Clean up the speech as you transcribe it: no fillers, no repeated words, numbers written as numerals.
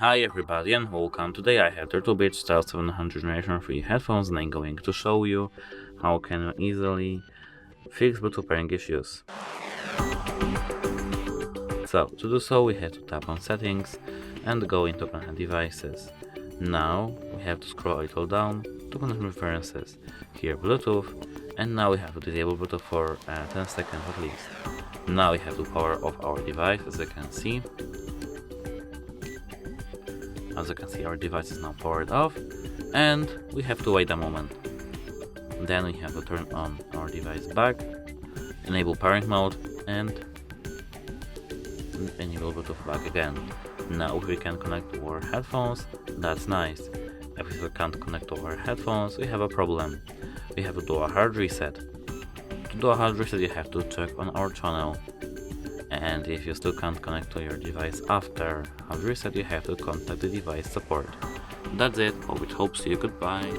Hi everybody and welcome. Today I have Turtle Style 700 Generation 3 headphones and I'm going to show you how can you easily fix Bluetooth pairing issues. So to do so we have to tap on settings and go into connect devices. Now we have to scroll a little down to connect preferences. Here Bluetooth, and now we have to disable Bluetooth for 10 seconds at least. Now we have to power off our device. As you can see, our device is now powered off, and we have to wait a moment. Then we have to turn on our device back, enable pairing mode, and enable Bluetooth back again. Now if we can connect to our headphones, that's nice. If we can't connect to our headphones, we have a problem. We have to do a hard reset. To do a hard reset, you have to check on our channel. And if you still can't connect to your device after hard reset, you have to contact the device support. That's it, which hope to see you goodbye.